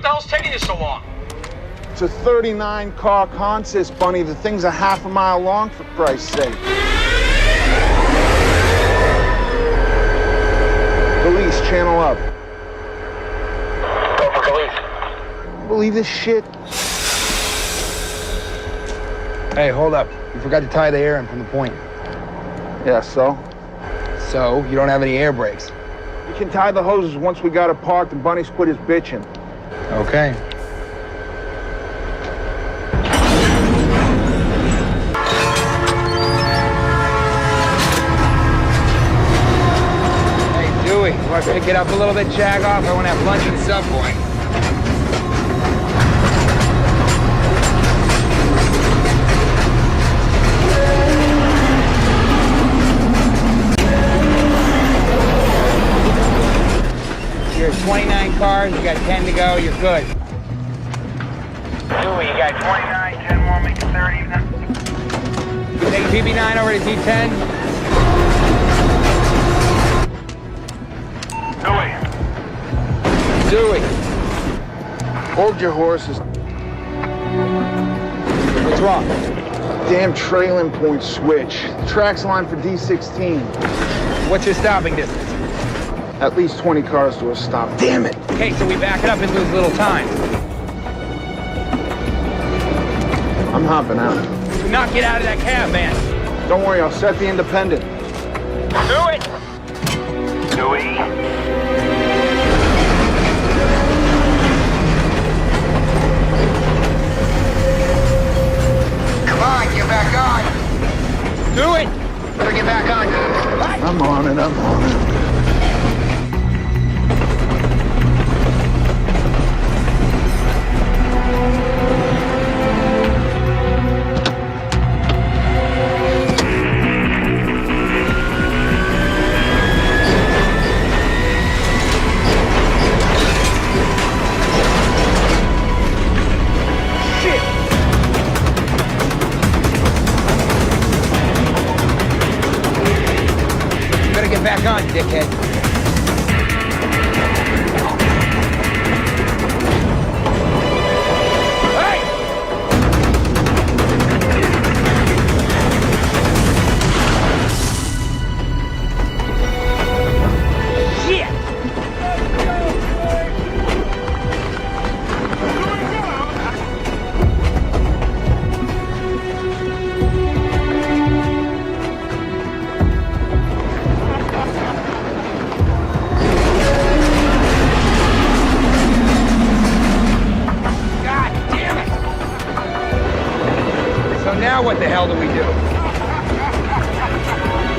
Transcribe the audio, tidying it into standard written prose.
the hell's taking you so long? It's a 39-car consist, Bunny. The thing's a half a mile long, for Christ's sake. Police, channel up. Go for police. Believe this shit? Hey, hold up. You forgot to tie the air in from the point. Yeah, so? So, you don't have any air brakes. We can tie the hoses once we got it parked and Bunny's quit his bitching. Okay. Hey, Dewey, you want to pick it up a little bit, jag off? I want to have lunch at Subway. You're at 29 cars, you got 10 to go, you're good. Dewey, you got 29, 10 more, make it 30 then. You take PB9 over to D10. Dewey. Hold your horses. What's wrong? Damn trailing point switch. Tracks line for D16. What's your stopping distance? At least 20 cars to a stop. Damn it. Okay, so we back it up and lose a little time. I'm hopping out. Do not get out of that cab, man. Don't worry, I'll set the independent. Do it! Dewey. Come on, get back on. Do it! Better get back on. I'm on it, I'm on it. Get back on, dickhead. Hey! Shit! So now what the hell do we do?